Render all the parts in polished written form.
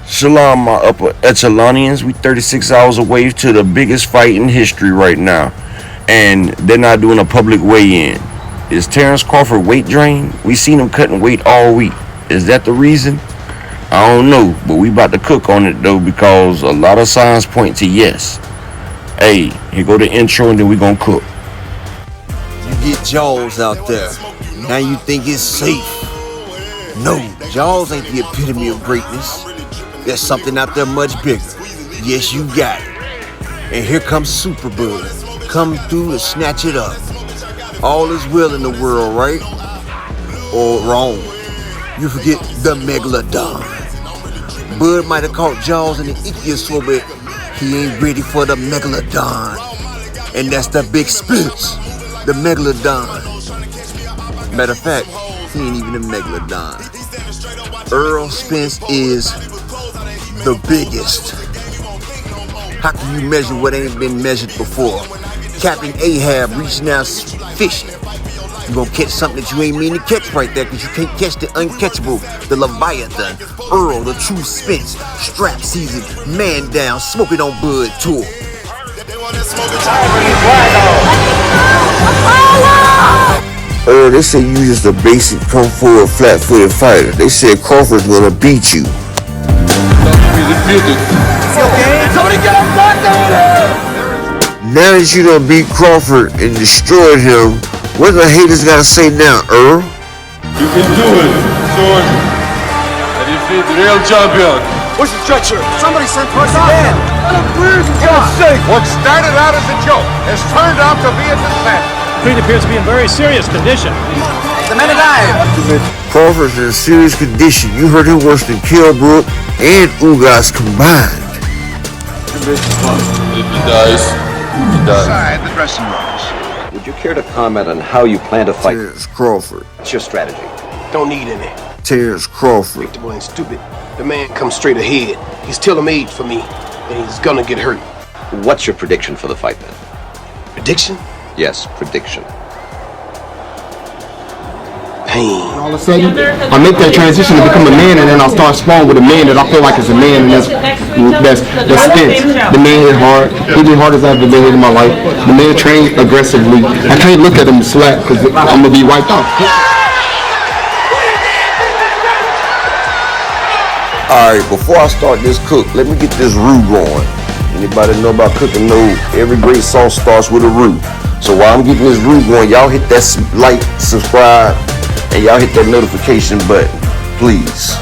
Shalom, my upper echelonians. We 36 hours away to the biggest fight in history right now. And they're not doing a public weigh-in. Is Terrence Crawford weight drained? We seen him cutting weight all week. Is that the reason? I don't know, but we about to cook on it though because a lot of signs point to yes. Hey, here go the intro and then we gonna cook. You get Jaws out there. Now you think it's safe. No, Jaws ain't the epitome of greatness. There's something out there much bigger. Yes, you got it. And here comes Superbud. Come through and snatch it up. All is well in the world, right? Or wrong. You forget the Megalodon. Bud might have caught Jaws in the ichthyosaur, but he ain't ready for the Megalodon. And that's the big Spence, the Megalodon. Matter of fact, he ain't even a Megalodon. Earl Spence is the biggest. How can you measure what ain't been measured before? Captain Ahab reaching out fishing. You gonna catch something that you ain't mean to catch right there, cause you can't catch the uncatchable, the Leviathan, Earl, the true Spence, strap season, man down, smoking on Bud tour. Earl, they say you just a basic kung fu flat-footed fighter. They said Crawford's gonna beat you. Now that you done beat Crawford and destroyed him, what the haters gotta say now, Earl? You can do it, son. I defeat the real champion. Where's the stretcher? Somebody sent for us again. What started out as a joke has turned out to be a disaster. Creed appears to be in very serious condition. The man alive. Crawford's in serious condition. You heard him worse than Kilbrook and Ugas combined. If he dies, he dies. Inside the dressing rooms. Would you care to comment on how you plan to fight? Terrence Crawford. What's your strategy? Don't need any. Terrence Crawford. The boy ain't stupid. The man comes straight ahead. He's tailor-made for me, and he's gonna get hurt. What's your prediction for the fight then? Prediction? Yes, prediction. Pain. All of a sudden, I make that transition to become a man, and then I start sparring with a man that I feel like is a man, and that's Spence. The man hit hard. He hit hard as I've ever hit in my life. The man trained aggressively. I can't look at him slap because I'm gonna be wiped out. Alright, before I start this cook, let me get this roux going. Anybody know about cooking know every great sauce starts with a roux. So while I'm getting this roux going, y'all hit that like, subscribe, and y'all hit that notification button, please.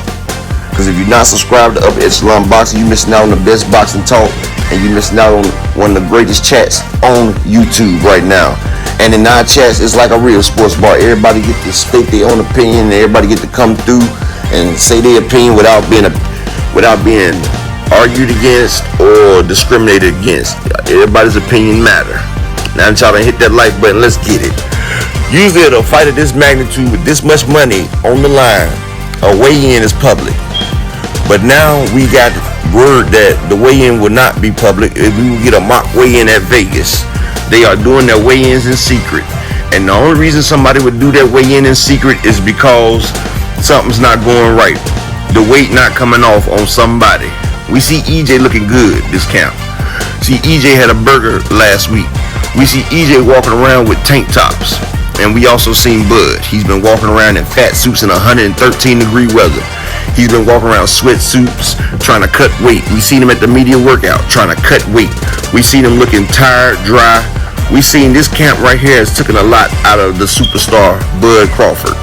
Because if you're not subscribed to Upper Echelon Boxing, you're missing out on the best boxing talk, and you're missing out on one of the greatest chats on YouTube right now. And in our chats, it's like a real sports bar. Everybody get to state their own opinion, and everybody get to come through and say their opinion without being argued against or discriminated against. Everybody's opinion matter. Now that y'all done hit that like button, let's get it. Usually at a fight of this magnitude with this much money on the line, a weigh-in is public. But now we got word that the weigh-in will not be public. We will get a mock weigh-in at Vegas. They are doing their weigh-ins in secret. And the only reason somebody would do that weigh-in in secret is because something's not going right. The weight not coming off on somebody. We see EJ looking good this camp. See, EJ had a burger last week. We see EJ walking around with tank tops. And we also seen Bud. He's been walking around in fat suits in 113-degree weather. He's been walking around sweatsuits trying to cut weight. We seen him at the media workout trying to cut weight. We seen him looking tired, dry. We seen this camp right here has taken a lot out of the superstar Bud Crawford.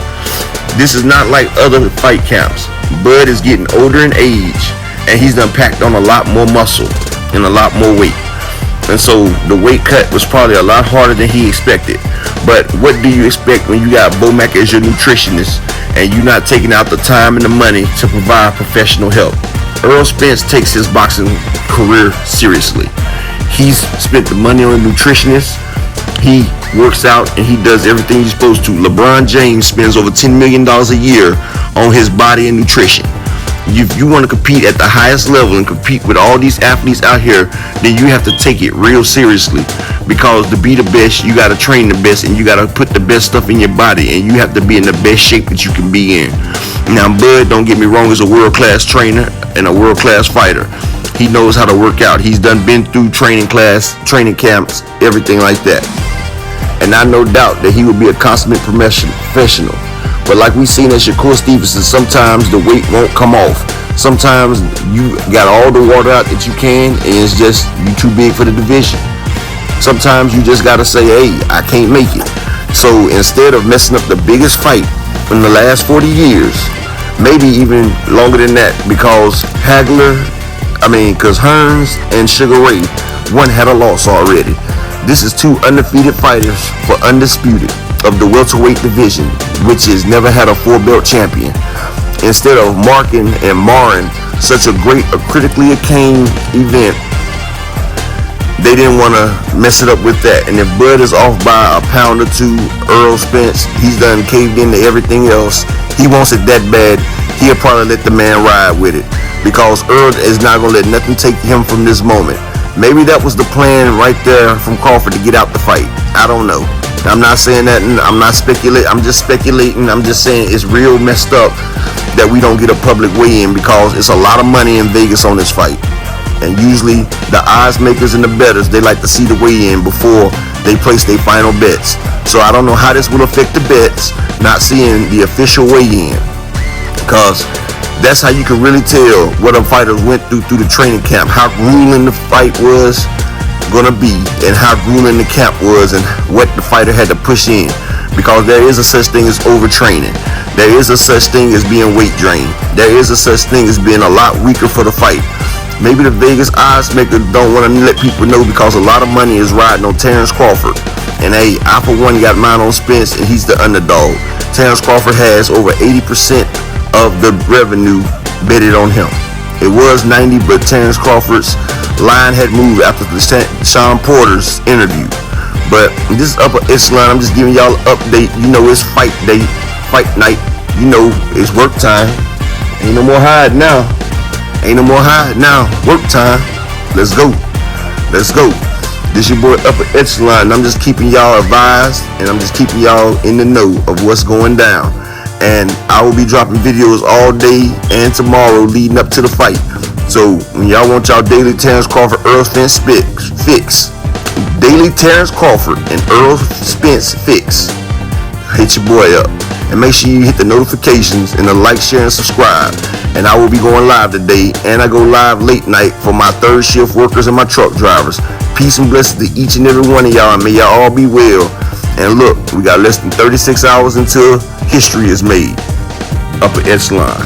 This is not like other fight camps. Bud is getting older in age, and he's done packed on a lot more muscle and a lot more weight. And so the weight cut was probably a lot harder than he expected. But what do you expect when you got Bomac as your nutritionist and you're not taking out the time and the money to provide professional help? Earl Spence takes his boxing career seriously. He's spent the money on a nutritionist. He works out and he does everything he's supposed to. LeBron James spends over $10 million a year on his body and nutrition. If you want to compete at the highest level and compete with all these athletes out here, then you have to take it real seriously, because to be the best, you got to train the best, and you got to put the best stuff in your body, and you have to be in the best shape that you can be in. Now, Bud, don't get me wrong, is a world-class trainer and a world-class fighter. He knows how to work out. He's been through training camps, everything like that. And I no doubt that he would be a consummate professional. But like we seen at Shakur Stevenson, sometimes the weight won't come off. Sometimes you got all the water out that you can, and it's just you too big for the division. Sometimes you just gotta say, hey, I can't make it. So instead of messing up the biggest fight in the last 40 years, maybe even longer than that, because Hearns and Sugar Ray, one had a loss already. This is two undefeated fighters for undisputed of the welterweight division, which has never had a 4-belt champion. Instead of marking and marring such a critically acclaimed event, they didn't want to mess it up with that. And if Bud is off by a pound or two, Earl Spence, he's done caved into everything else. He wants it that bad, he'll probably let the man ride with it, because Earl is not going to let nothing take him from this moment. Maybe that was the plan right there from Crawford to get out the fight. I don't know. I'm not saying that, I'm not speculating, I'm just speculating. I'm just saying it's real messed up that we don't get a public weigh-in, because it's a lot of money in Vegas on this fight. And usually the odds makers and the bettors, they like to see the weigh-in before they place their final bets. So I don't know how this will affect the bets, not seeing the official weigh-in, because that's how you can really tell what a fighter went through the training camp, how grueling the fight was gonna be, and how grueling the camp was, and what the fighter had to push in, because there is a such thing as overtraining. There is a such thing as being weight drained. There is a such thing as being a lot weaker for the fight. Maybe the Vegas odds maker don't want to let people know, because a lot of money is riding on Terrence Crawford. And hey, I for one got mine on Spence, and he's the underdog. Terrence Crawford has over 80% of the revenue betted on him. It was 90, but Terrence Crawford's line had moved after the Sean Porter's interview. But this is upper echelon. I'm just giving y'all an update. You know, it's fight day, fight night. You know, it's work time. Ain't no more hide now. Ain't no more hide now. Work time. Let's go. Let's go. This your boy Upper Echelon. I'm just keeping y'all advised, and I'm just keeping y'all in the know of what's going down. And I will be dropping videos all day and tomorrow leading up to the fight. So when y'all want y'all daily Terrence Crawford, Earl Spence fix, daily Terrence Crawford and Earl Spence fix, hit your boy up. And make sure you hit the notifications and the like, share, and subscribe. And I will be going live today, and I go live late night for my third shift workers and my truck drivers. Peace and blessings to each and every one of y'all. May y'all all be well. And look, we got less than 36 hours until history is made. Upper Echelon.